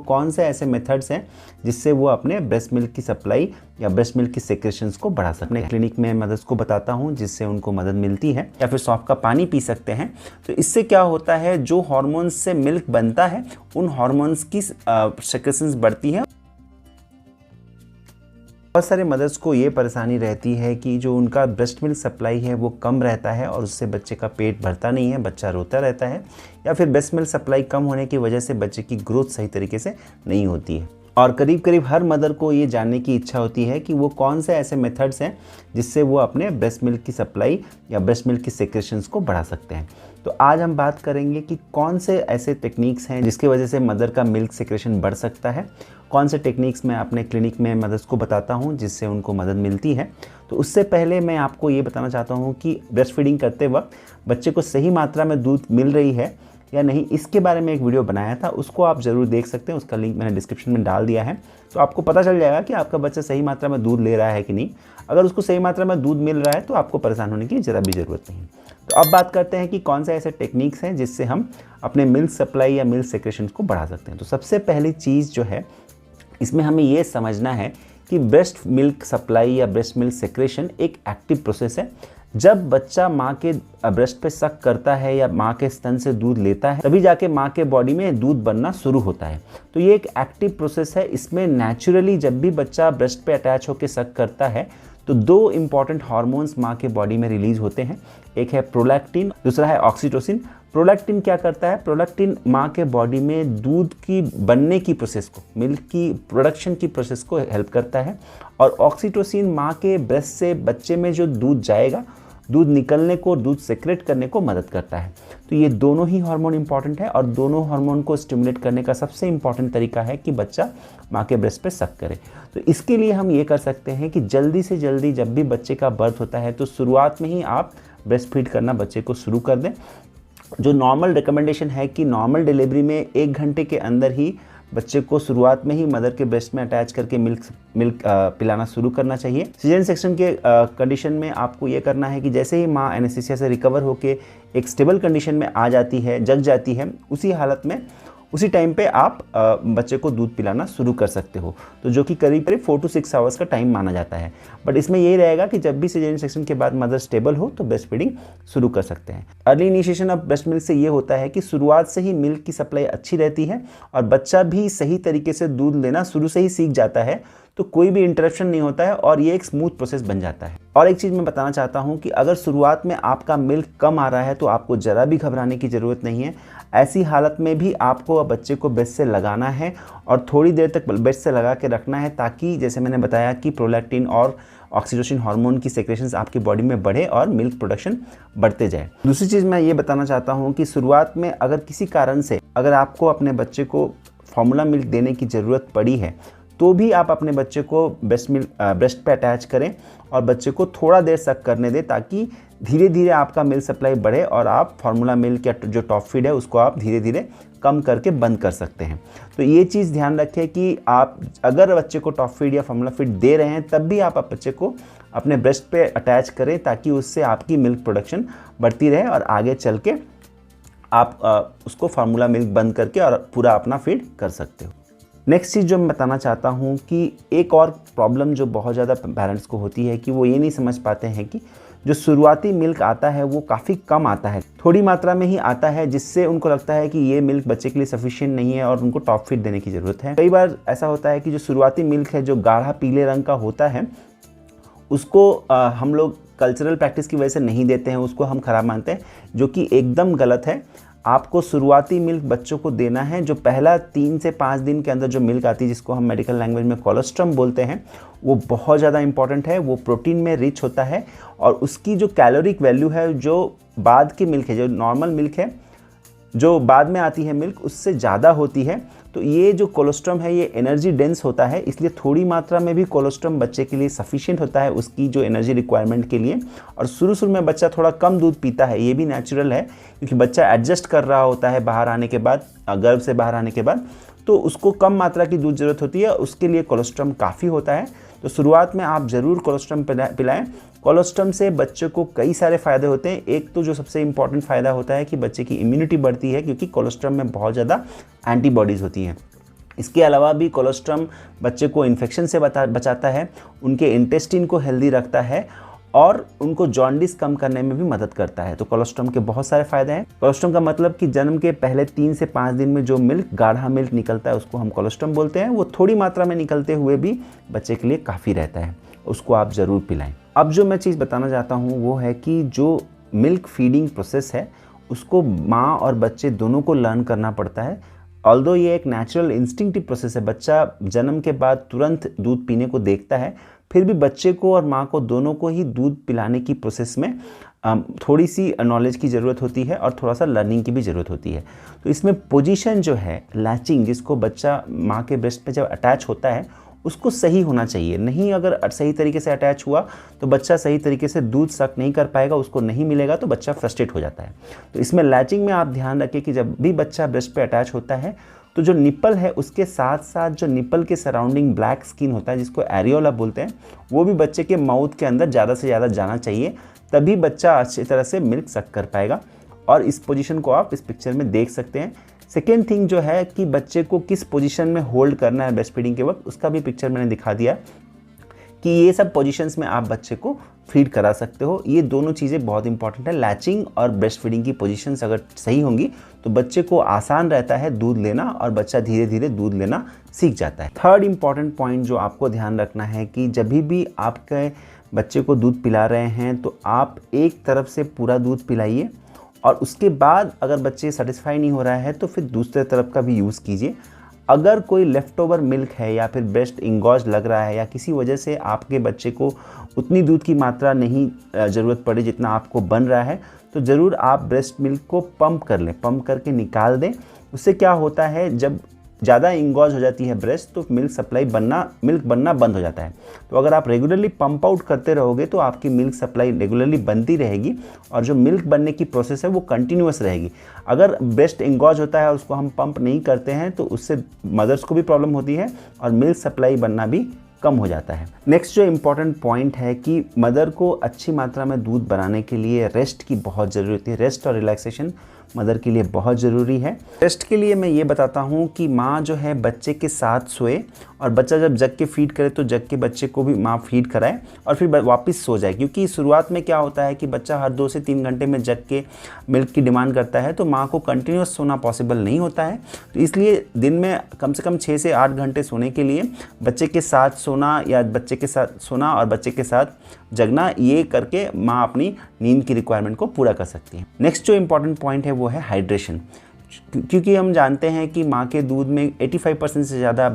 कौन से ऐसे मेथड्स हैं जिससे वो अपने ब्रेस्ट मिल्क की सप्लाई या ब्रेस्ट मिल्क की सेक्रेशंस को बढ़ा सकते हैं। क्लिनिक में मदद को बताता हूँ जिससे उनको मदद मिलती है। या फिर सौंफ का पानी पी सकते हैं। तो इससे क्या होता है, जो हार्मोन्स से मिल्क बनता है उन हार्मोन्स की सेक्रेशंस बढ़ती है। बहुत सारे मदर्स को ये परेशानी रहती है कि जो उनका ब्रेस्ट मिल्क सप्लाई है वो कम रहता है और उससे बच्चे का पेट भरता नहीं है, बच्चा रोता रहता है, या फिर ब्रेस्ट मिल्क सप्लाई कम होने की वजह से बच्चे की ग्रोथ सही तरीके से नहीं होती है। और करीब करीब हर मदर को ये जानने की इच्छा होती है कि वो कौन से ऐसे मेथड्स हैं जिससे वो अपने ब्रेस्ट मिल्क की सप्लाई या ब्रेस्ट मिल्क की सेक्रेशंस को बढ़ा सकते हैं। तो आज हम बात करेंगे कि कौन से ऐसे टेक्निक्स हैं जिसकी वजह से मदर का मिल्क सेक्रेशन बढ़ सकता है, कौन से टेक्निक्स मैं अपने क्लिनिक में मदर्स को बताता हूँ जिससे उनको मदद मिलती है। तो उससे पहले मैं आपको ये बताना चाहता हूँ कि ब्रेस्ट फीडिंग करते वक्त बच्चे को सही मात्रा में दूध मिल रही है या नहीं, इसके बारे में एक वीडियो बनाया था, उसको आप ज़रूर देख सकते हैं। उसका लिंक मैंने डिस्क्रिप्शन में डाल दिया है। तो आपको पता चल जाएगा कि आपका बच्चा सही मात्रा में दूध ले रहा है कि नहीं। अगर उसको सही मात्रा में दूध मिल रहा है तो आपको परेशान होने की ज़रा भी ज़रूरत नहीं। तो अब बात करते हैं कि कौन से ऐसे टेक्निक्स हैं जिससे हम अपने मिल्क सप्लाई या मिल्क सेक्रेशन को बढ़ा सकते हैं। तो सबसे पहली चीज़ जो है, इसमें हमें ये समझना है कि ब्रेस्ट मिल्क सप्लाई या ब्रेस्ट मिल्क सेक्रेशन एक एक्टिव प्रोसेस है। जब बच्चा माँ के ब्रेस्ट पे सक करता है या माँ के स्तन से दूध लेता है, तभी जाके माँ के बॉडी में दूध बनना शुरू होता है। तो ये एक एक्टिव प्रोसेस है। इसमें नेचुरली जब भी बच्चा ब्रेस्ट पे अटैच होकर सक करता है तो दो इंपॉर्टेंट हार्मोन्स माँ के बॉडी में रिलीज होते हैं। एक है प्रोलैक्टिन, दूसरा है ऑक्सीटोसिन। प्रोलैक्टिन क्या करता है? प्रोलैक्टिन माँ के बॉडी में दूध की बनने की प्रोसेस को, मिल्क की प्रोडक्शन की प्रोसेस को हेल्प करता है। और ऑक्सीटोसिन माँ के ब्रेस्ट से बच्चे में जो दूध जाएगा, दूध निकलने को, दूध सेक्रेट करने को मदद करता है। तो ये दोनों ही हार्मोन इंपॉर्टेंट है और दोनों हार्मोन को स्टिमुलेट करने का सबसे इंपॉर्टेंट तरीका है कि बच्चा माँ के ब्रेस्ट पे सक करे। तो इसके लिए हम ये कर सकते हैं कि जल्दी से जल्दी जब भी बच्चे का बर्थ होता है तो शुरुआत में ही आप ब्रेस्ट फीड करना बच्चे को शुरू कर दें। जो नॉर्मल रिकमेंडेशन है कि नॉर्मल डिलीवरी में 1 घंटे के अंदर ही बच्चे को शुरुआत में ही मदर के ब्रेस्ट में अटैच करके मिल्क पिलाना शुरू करना चाहिए। सिजेरियन सेक्शन के कंडीशन में आपको ये करना है कि जैसे ही माँ एनेस्थीसिया से रिकवर होकर एक स्टेबल कंडीशन में आ जाती है, जग जाती है, उसी हालत में उसी टाइम पे आप बच्चे को दूध पिलाना शुरू कर सकते हो। तो जो कि करीब 4 to 6 आवर्स का टाइम माना जाता है। बट इसमें यही रहेगा कि जब भी सिजेरियन सेक्शन के बाद मदर स्टेबल हो तो ब्रेस्ट फीडिंग शुरू कर सकते हैं। Early initiation of breast milk से ये होता है कि शुरुआत से ही मिल्क की सप्लाई अच्छी रहती है और बच्चा भी सही तरीके से दूध लेना शुरू से ही सीख जाता है। तो कोई भी इंटरप्शन नहीं होता है और ये एक स्मूथ प्रोसेस बन जाता है। और एक चीज़ मैं बताना चाहता हूँ कि अगर शुरुआत में आपका मिल्क कम आ रहा है तो आपको ज़रा भी घबराने की ज़रूरत नहीं है। ऐसी हालत में भी आपको बच्चे को ब्रेस्ट से लगाना है और थोड़ी देर तक ब्रेस्ट से लगा के रखना है, ताकि जैसे मैंने बताया कि प्रोलैक्टिन और ऑक्सीटोसिन हार्मोन की सेक्रेशंस आपकी बॉडी में बढ़े और मिल्क प्रोडक्शन बढ़ते जाए। दूसरी चीज़ मैं ये बताना चाहता हूँ कि शुरुआत में अगर किसी कारण से अगर आपको अपने बच्चे को फार्मूला मिल्क देने की ज़रूरत पड़ी है तो भी आप अपने बच्चे को ब्रेस्ट पे अटैच करें और बच्चे को थोड़ा देर सक करने दें, ताकि धीरे धीरे आपका मिल्क सप्लाई बढ़े और आप फार्मूला मिल्क या जो टॉप फीड है उसको आप धीरे धीरे कम करके बंद कर सकते हैं। तो ये चीज़ ध्यान रखें कि आप अगर बच्चे को टॉप फीड या फार्मूला फीड दे रहे हैं तब भी आप बच्चे को अपने ब्रेस्ट पे अटैच करें, ताकि उससे आपकी मिल्क प्रोडक्शन बढ़ती रहे और आगे चल के आप उसको फार्मूला मिल्क बंद करके और पूरा अपना फीड कर सकते हो। नेक्स्ट चीज़ जो मैं बताना चाहता हूँ कि एक और प्रॉब्लम जो बहुत ज़्यादा पेरेंट्स को होती है कि वो ये नहीं समझ पाते हैं कि जो शुरुआती मिल्क आता है वो काफ़ी कम आता है, थोड़ी मात्रा में ही आता है, जिससे उनको लगता है कि ये मिल्क बच्चे के लिए सफिशिएंट नहीं है और उनको टॉप फीड देने की ज़रूरत है। कई बार ऐसा होता है कि जो शुरुआती मिल्क है जो गाढ़ा पीले रंग का होता है उसको हम लोग कल्चरल प्रैक्टिस की वजह से नहीं देते हैं, उसको हम ख़राब मानते हैं, जो कि एकदम गलत है। आपको शुरुआती मिल्क बच्चों को देना है। जो पहला 3 से 5 दिन के अंदर जो मिल्क आती है, जिसको हम मेडिकल लैंग्वेज में कोलोस्ट्रम बोलते हैं, वो बहुत ज़्यादा इंपॉर्टेंट है। वो प्रोटीन में रिच होता है और उसकी जो कैलोरिक वैल्यू है जो बाद की मिल्क है, जो नॉर्मल मिल्क है जो बाद में आती है मिल्क, उससे ज़्यादा होती है। तो ये जो कोलोस्ट्रम है ये एनर्जी डेंस होता है, इसलिए थोड़ी मात्रा में भी कोलोस्ट्रम बच्चे के लिए सफिशिएंट होता है उसकी जो एनर्जी रिक्वायरमेंट के लिए। और शुरू में बच्चा थोड़ा कम दूध पीता है, ये भी नेचुरल है, क्योंकि बच्चा एडजस्ट कर रहा होता है बाहर आने के बाद, गर्भ से बाहर आने के बाद, तो उसको कम मात्रा की दूध ज़रूरत होती है, उसके लिए कोलोस्ट्रम काफ़ी होता है। तो शुरुआत में आप ज़रूर कोलोस्ट्रम पिलाएं। कोलोस्ट्रम से बच्चे को कई सारे फ़ायदे होते हैं। एक तो जो सबसे इम्पॉर्टेंट फ़ायदा होता है कि बच्चे की इम्यूनिटी बढ़ती है, क्योंकि कोलोस्ट्रम में बहुत ज़्यादा एंटीबॉडीज़ होती हैं। इसके अलावा भी कोलोस्ट्रम बच्चे को इन्फेक्शन से बचाता है, उनके इंटेस्टाइन को हेल्दी रखता है और उनको जॉन्डिस कम करने में भी मदद करता है। तो कोलोस्ट्रम के बहुत सारे फायदे हैं। कोलोस्ट्रम का मतलब कि जन्म के पहले 3 से 5 दिन में जो मिल्क, गाढ़ा मिल्क निकलता है उसको हम कोलोस्ट्रम बोलते हैं। वो थोड़ी मात्रा में निकलते हुए भी बच्चे के लिए काफ़ी रहता है, उसको आप ज़रूर पिलाएं। अब जो मैं चीज़ बताना चाहता हूँ वो है कि जो मिल्क फीडिंग प्रोसेस है उसको माँ और बच्चे दोनों को लर्न करना पड़ता है। ऑल्दो ये एक नेचुरल इंस्टिंक्टिव प्रोसेस है, बच्चा जन्म के बाद तुरंत दूध पीने को देखता है, फिर भी बच्चे को और माँ को दोनों को ही दूध पिलाने की प्रोसेस में थोड़ी सी नॉलेज की ज़रूरत होती है और थोड़ा सा लर्निंग की भी ज़रूरत होती है। तो इसमें पोजीशन जो है, लैचिंग, जिसको बच्चा माँ के ब्रेस्ट पे जब अटैच होता है उसको सही होना चाहिए। नहीं अगर सही तरीके से अटैच हुआ तो बच्चा सही तरीके से दूध सक नहीं कर पाएगा, उसको नहीं मिलेगा तो बच्चा फ्रस्ट्रेट हो जाता है। तो इसमें लैचिंग में आप ध्यान रखें कि जब भी बच्चा ब्रेस्ट पे अटैच होता है तो जो निप्पल है उसके साथ साथ जो निप्पल के सराउंडिंग ब्लैक स्किन होता है जिसको एरियोला बोलते हैं, वो भी बच्चे के माउथ के अंदर ज़्यादा से ज़्यादा जाना चाहिए, तभी बच्चा अच्छी तरह से मिल्क सक कर पाएगा। और इस पोजीशन को आप इस पिक्चर में देख सकते हैं। सेकेंड थिंग जो है कि बच्चे को किस पोजीशन में होल्ड करना है ब्रेस्ट फीडिंग के वक्त, उसका भी पिक्चर मैंने दिखा दिया कि ये सब पोजीशंस में आप बच्चे को फीड करा सकते हो। ये दोनों चीज़ें बहुत इंपॉर्टेंट है। लैचिंग और ब्रेस्ट फीडिंग की पोजीशंस अगर सही होंगी तो बच्चे को आसान रहता है दूध लेना और बच्चा धीरे धीरे दूध लेना सीख जाता है। थर्ड इंपॉर्टेंट पॉइंट जो आपको ध्यान रखना है कि जब भी आपके बच्चे को दूध पिला रहे हैं तो आप एक तरफ से पूरा दूध पिलाइए और उसके बाद अगर बच्चे सेटिस्फाई नहीं हो रहा है तो फिर दूसरे तरफ का भी यूज़ कीजिए। अगर कोई लेफ़्ट ओवर मिल्क है या फिर ब्रेस्ट इंगॉज लग रहा है या किसी वजह से आपके बच्चे को उतनी दूध की मात्रा नहीं ज़रूरत पड़े जितना आपको बन रहा है, तो ज़रूर आप ब्रेस्ट मिल्क को पंप कर लें, पंप करके निकाल दें। उससे क्या होता है, जब ज़्यादा इंगॉज हो जाती है ब्रेस्ट तो मिल्क बनना बंद हो जाता है। तो अगर आप रेगुलरली पंप आउट करते रहोगे तो आपकी मिल्क सप्लाई रेगुलरली बनती रहेगी और जो मिल्क बनने की प्रोसेस है वो कंटिन्यूअस रहेगी। अगर ब्रेस्ट इंगॉज होता है और उसको हम पंप नहीं करते हैं तो उससे मदर्स को भी प्रॉब्लम होती है और मिल्क सप्लाई बनना भी कम हो जाता है। नेक्स्ट जो इम्पॉर्टेंट पॉइंट है कि मदर को अच्छी मात्रा में दूध बनाने के लिए रेस्ट की बहुत ज़रूरत है। रेस्ट और रिलैक्सेशन मदर के लिए बहुत ज़रूरी है। रेस्ट के लिए मैं ये बताता हूँ कि माँ जो है बच्चे के साथ सोए और बच्चा जब जग के फीड करे तो जग के बच्चे को भी माँ फीड कराए और फिर वापस सो जाए, क्योंकि शुरुआत में क्या होता है कि बच्चा हर 2 से 3 घंटे में जग के मिल्क की डिमांड करता है तो माँ को कंटिन्यूस सोना पॉसिबल नहीं होता है। तो इसलिए दिन में कम से कम 6 से 8 घंटे सोने के लिए बच्चे के साथ सोना या बच्चे के साथ सोना और बच्चे के साथ जगना, ये करके माँ अपनी नींद की रिक्वायरमेंट को पूरा कर सकती है। नेक्स्ट जो इम्पॉर्टेंट पॉइंट है वो है हाइड्रेशन, क्योंकि हम जानते हैं कि माँ के दूध में 85% से ज़्यादा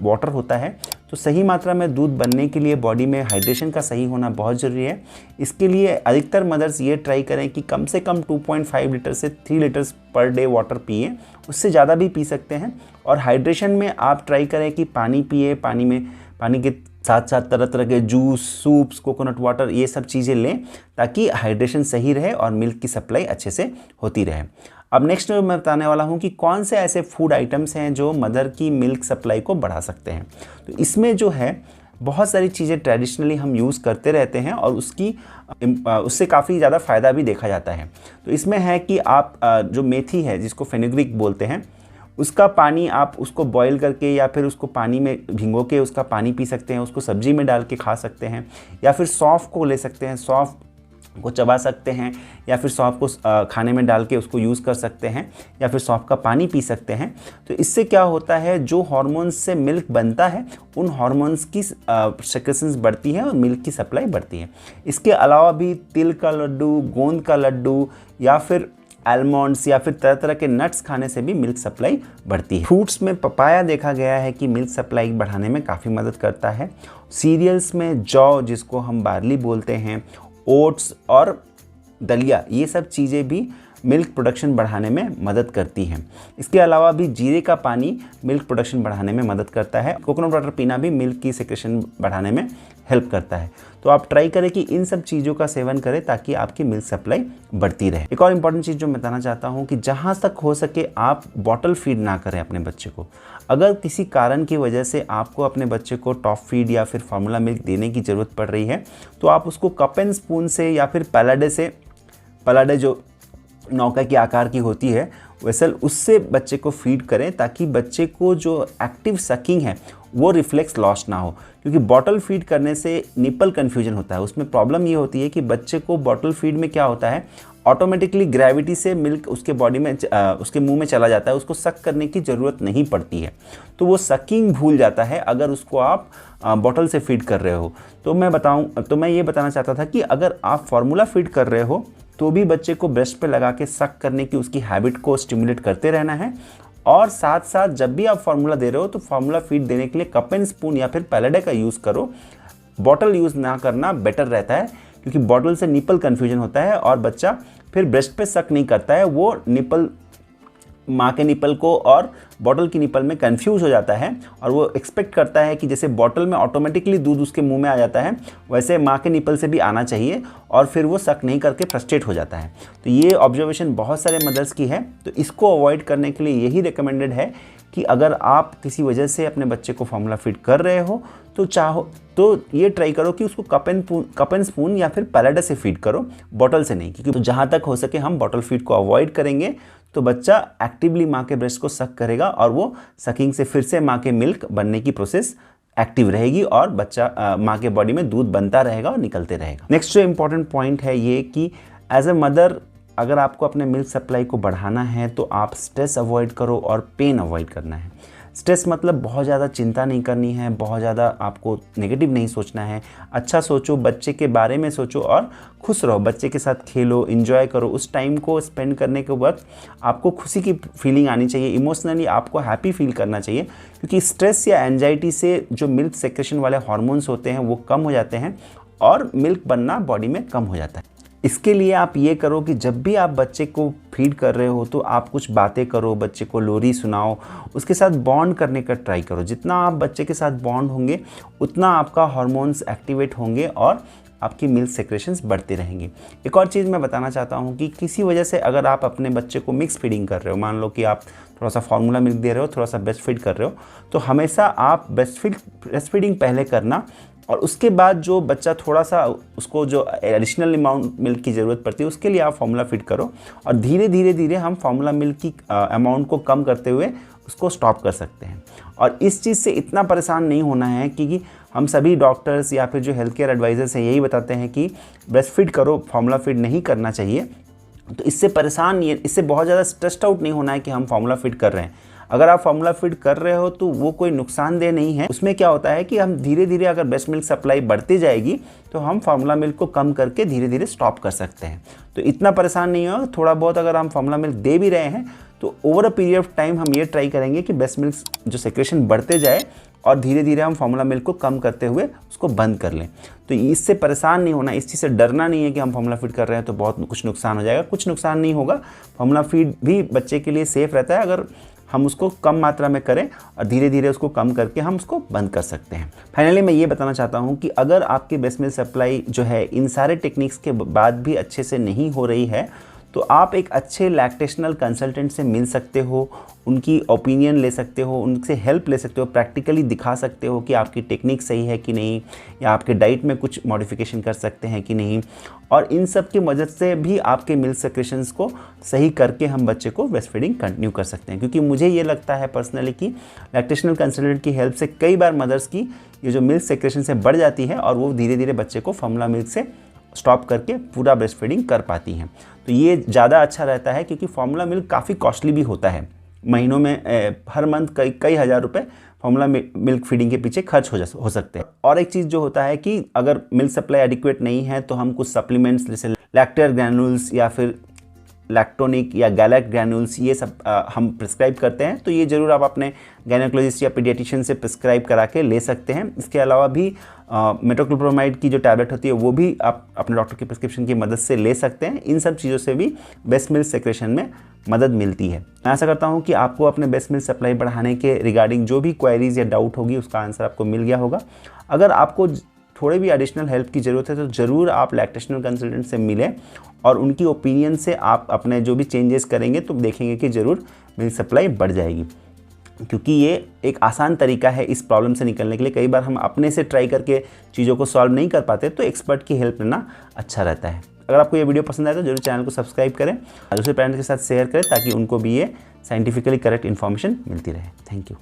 वाटर होता है। तो सही मात्रा में दूध बनने के लिए बॉडी में हाइड्रेशन का सही होना बहुत ज़रूरी है। इसके लिए अधिकतर मदर्स ये ट्राई करें कि कम से कम 2.5 लीटर से 3 लीटर्स पर डे वाटर पिए, उससे ज़्यादा भी पी सकते हैं। और हाइड्रेशन में आप ट्राई करें कि पानी पिए, पानी के साथ साथ तरह तरह के जूस, सूप्स, कोकोनट वाटर, ये सब चीज़ें लें ताकि हाइड्रेशन सही रहे और मिल्क की सप्लाई अच्छे से होती रहे। अब नेक्स्ट मैं बताने वाला हूँ कि कौन से ऐसे फूड आइटम्स हैं जो मदर की मिल्क सप्लाई को बढ़ा सकते हैं। तो इसमें जो है बहुत सारी चीज़ें ट्रेडिशनली हम यूज़ करते रहते हैं और उससे काफ़ी ज़्यादा फ़ायदा भी देखा जाता है। तो इसमें है कि आप जो मेथी है जिसको फेनुग्रीक बोलते हैं, उसका पानी आप उसको बॉईल करके या फिर उसको पानी में भिगो के उसका पानी पी सकते हैं, उसको सब्जी में डाल के खा सकते हैं, या फिर सौंफ को ले सकते हैं, सौंफ को चबा सकते हैं, या फिर सौंफ को खाने में डाल के उसको यूज़ कर सकते हैं, या फिर सौंफ का पानी पी सकते हैं। तो इससे क्या होता है, जो हार्मोन्स से मिल्क बनता है उन हार्मोन्स की सेक्रेशंस बढ़ती है और मिल्क की सप्लाई बढ़ती है। इसके अलावा भी तिल का लड्डू, गोंद का लड्डू या फिर आलमंड्स या फिर तरह तरह के नट्स खाने से भी मिल्क सप्लाई बढ़ती है। फ्रूट्स में पपाया देखा गया है कि मिल्क सप्लाई बढ़ाने में काफ़ी मदद करता है। सीरियल्स में जौ, जिसको हम बार्ली बोलते हैं, ओट्स और दलिया, ये सब चीज़ें भी मिल्क प्रोडक्शन बढ़ाने में मदद करती हैं। इसके अलावा भी जीरे का पानी मिल्क प्रोडक्शन बढ़ाने में मदद करता है। कोकोनट वाटर पीना भी मिल्क की सेक्रेशन बढ़ाने में हेल्प करता है। तो आप ट्राई करें कि इन सब चीज़ों का सेवन करें ताकि आपकी मिल्क सप्लाई बढ़ती रहे। एक और इम्पॉर्टेंट चीज़ जो मैं बताना चाहता हूँ कि जहाँ तक हो सके आप बॉटल फीड ना करें अपने बच्चे को। अगर किसी कारण की वजह से आपको अपने बच्चे को टॉप फीड या फिर फार्मूला मिल्क देने की ज़रूरत पड़ रही है तो आप उसको कप एंड स्पून से या फिर पलाडे जो नौका के आकार की होती है वेसल उससे बच्चे को फीड करें, ताकि बच्चे को जो एक्टिव सकिंग है वो रिफ्लेक्स लॉस ना हो। क्योंकि बॉटल फीड करने से निपल कन्फ्यूजन होता है। उसमें प्रॉब्लम ये होती है कि बच्चे को बॉटल फीड में क्या होता है, ऑटोमेटिकली ग्रेविटी से मिल्क उसके बॉडी में उसके मुंह में चला जाता है, उसको सक करने की ज़रूरत नहीं पड़ती है। तो वो सकिंग भूल जाता है अगर उसको आप बॉटल से फीड कर रहे हो। तो मैं ये बताना चाहता था कि अगर आप फार्मूला फीड कर रहे हो तो भी बच्चे को ब्रेस्ट पे लगा के सक करने की उसकी हैबिट को स्टिमुलेट करते रहना है। और साथ साथ जब भी आप फार्मूला दे रहे हो तो फार्मूला फीड देने के लिए कप एंड स्पून या फिर पैलेडे का यूज़ करो। बॉटल यूज़ ना करना बेटर रहता है, क्योंकि बॉटल से निपल कन्फ्यूजन होता है और बच्चा फिर ब्रेस्ट पे सक नहीं करता है, वो निपल माँ के निपल को और बॉटल की निपल में कंफ्यूज हो जाता है और वो एक्सपेक्ट करता है कि जैसे बॉटल में ऑटोमेटिकली दूध उसके मुंह में आ जाता है, वैसे माँ के निपल से भी आना चाहिए, और फिर वो सक नहीं करके फ्रस्ट्रेट हो जाता है। तो ये ऑब्जर्वेशन बहुत सारे मदर्स की है। तो इसको अवॉइड करने के लिए यही रिकमेंडेड है कि अगर आप किसी वजह से अपने बच्चे को फार्मूला फीड कर रहे हो तो चाहो तो ये ट्राई करो कि उसको कप एंड स्पून या फिर पैलेडे से फीड करो, बॉटल से नहीं। क्योंकि तो जहाँ तक हो सके हम बॉटल फीड को अवॉइड करेंगे तो बच्चा एक्टिवली माँ के ब्रेस्ट को सक करेगा और वो सकिंग से फिर से माँ के मिल्क बनने की प्रोसेस एक्टिव रहेगी और बच्चा माँ के बॉडी में दूध बनता रहेगा और निकलते रहेगा। नेक्स्ट जो इम्पॉर्टेंट पॉइंट है ये कि एज ए मदर अगर आपको अपने मिल्क सप्लाई को बढ़ाना है तो आप स्ट्रेस अवॉइड करो और पेन अवॉइड करना है। स्ट्रेस मतलब बहुत ज़्यादा चिंता नहीं करनी है, बहुत ज़्यादा आपको नेगेटिव नहीं सोचना है। अच्छा सोचो, बच्चे के बारे में सोचो और खुश रहो, बच्चे के साथ खेलो, एंजॉय करो। उस टाइम को स्पेंड करने के वक्त आपको खुशी की फीलिंग आनी चाहिए, इमोशनली आपको हैप्पी फील करना चाहिए। क्योंकि स्ट्रेस या एंजाइटी से जो मिल्क सेक्रेशन वाले हार्मोन्स होते हैं वो कम हो जाते हैं और मिल्क बनना बॉडी में कम हो जाता है। इसके लिए आप ये करो कि जब भी आप बच्चे को फीड कर रहे हो तो आप कुछ बातें करो, बच्चे को लोरी सुनाओ, उसके साथ बॉन्ड करने का ट्राई करो। जितना आप बच्चे के साथ बॉन्ड होंगे उतना आपका हार्मोन्स एक्टिवेट होंगे और आपकी मिल्क सेक्रेशंस बढ़ते रहेंगे। एक और चीज़ मैं बताना चाहता हूँ कि किसी वजह से अगर आप अपने बच्चे को मिक्स फीडिंग कर रहे हो, मान लो कि आप थोड़ा सा फार्मूला मिल्क दे रहे हो, थोड़ा सा ब्रेस्ट फीड कर रहे हो, तो हमेशा आप ब्रेस्ट फीडिंग पहले करना और उसके बाद जो बच्चा थोड़ा सा उसको जो एडिशनल अमाउंट मिल्क की ज़रूरत पड़ती है उसके लिए आप फार्मूला फीड करो और धीरे धीरे हम फार्मूला मिल्क की अमाउंट को कम करते हुए उसको स्टॉप कर सकते हैं। और इस चीज़ से इतना परेशान नहीं होना है, क्योंकि हम सभी डॉक्टर्स या फिर जो हेल्थ केयर एडवाइजर्स हैं यही बताते हैं कि ब्रेस्ट फीड करो, फार्मूला फीड नहीं करना चाहिए। तो इससे बहुत ज़्यादा स्ट्रेस्ड आउट नहीं होना है कि हम फार्मूला फीड कर रहे हैं। अगर आप फार्मूला फीड कर रहे हो तो वो कोई नुकसानदेह नहीं है। उसमें क्या होता है कि हम धीरे धीरे अगर ब्रेस्ट मिल्क सप्लाई बढ़ती जाएगी तो हम फार्मूला मिल्क को कम करके धीरे धीरे स्टॉप कर सकते हैं। तो इतना परेशान नहीं हो। थोड़ा बहुत अगर हम फार्मूला मिल्क दे भी रहे हैं तो over a period of time हम ये ट्राई करेंगे कि ब्रेस्ट मिल्क जो सेक्रेशन बढ़ते जाए और धीरे धीरे हम फार्मूला मिल्क को कम करते हुए उसको बंद कर लें। तो इससे परेशान नहीं होना, इस चीज़ से डरना नहीं है कि हम फार्मूला फीड कर रहे हैं तो बहुत कुछ नुकसान हो जाएगा। कुछ नुकसान नहीं होगा। फार्मूला फीड भी बच्चे के लिए सेफ़ रहता है अगर हम उसको कम मात्रा में करें और धीरे धीरे उसको कम करके हम उसको बंद कर सकते हैं। फाइनली मैं ये बताना चाहता हूँ कि अगर आपकी ब्रेस्ट मिल्क सप्लाई जो है इन सारे टेक्निक्स के बाद भी अच्छे से नहीं हो रही है तो आप एक अच्छे लैक्टेशनल कंसल्टेंट से मिल सकते हो, उनकी ओपिनियन ले सकते हो, उनसे हेल्प ले सकते हो, प्रैक्टिकली दिखा सकते हो कि आपकी टेक्निक सही है कि नहीं, या आपके डाइट में कुछ मॉडिफिकेशन कर सकते हैं कि नहीं। और इन सब की मदद से भी आपके मिल्क सेक्रेशंस को सही करके हम बच्चे को ब्रेस्ट फीडिंग कंटिन्यू कर सकते हैं। क्योंकि मुझे ये लगता है पर्सनली कि लैक्टेशनल कंसल्टेंट की हेल्प से कई बार मदर्स की ये जो मिल्क सेक्रेशन से बढ़ जाती है और वो धीरे धीरे बच्चे को फार्मूला मिल्क से स्टॉप करके पूरा ब्रेस्ट फीडिंग कर पाती हैं। तो ये ज़्यादा अच्छा रहता है क्योंकि फार्मूला मिल्क काफ़ी कॉस्टली भी होता है। महीनों में हर मंथ कई हज़ार रुपए फार्मूला मिल्क फीडिंग के पीछे खर्च हो सकते हैं। और एक चीज़ जो होता है कि अगर मिल्क सप्लाई एडिक्वेट नहीं है तो हम कुछ सप्लीमेंट्स जैसे लैक्टेयर ग्रैन्यूल्स या फिर लैक्टोनिक या गैलेट ग्रैन्यूल्स ये सब हम प्रिस्क्राइब करते हैं। तो ये ज़रूर आप अपने गायनेकोलॉजिस्ट या पीडियाट्रिशियन से प्रिस्क्राइब करा के ले सकते हैं। इसके अलावा भी मेटोक्लोप्रोमाइड की जो टैबलेट होती है वो भी आप अपने डॉक्टर की प्रिस्क्रिप्शन की मदद से ले सकते हैं। इन सब चीज़ों से भी ब्रेस्ट मिल्क सेक्रेशन में मदद मिलती है। मैं आशा करता हूँ कि आपको अपने ब्रेस्ट मिल्क सप्लाई बढ़ाने के रिगार्डिंग जो भी क्वेरीज या डाउट होगी उसका आंसर आपको मिल गया होगा। अगर आपको थोड़े भी एडिशनल हेल्प की ज़रूरत है तो ज़रूर आप लैक्टेशनल कंसल्टेंट से मिलें और उनकी ओपिनियन से आप अपने जो भी चेंजेस करेंगे तो देखेंगे कि ज़रूर मिल्क सप्लाई बढ़ जाएगी। क्योंकि ये एक आसान तरीका है इस प्रॉब्लम से निकलने के लिए। कई बार हम अपने से ट्राई करके चीज़ों को सॉल्व नहीं कर पाते तो एक्सपर्ट की हेल्प लेना अच्छा रहता है। अगर आपको ये वीडियो पसंद आए तो जरूर चैनल को सब्सक्राइब करें, दूसरे पेरेंट्स के साथ शेयर करें ताकि उनको भी ये साइंटिफिकली करेक्ट इन्फॉर्मेशन मिलती रहे। Thank you.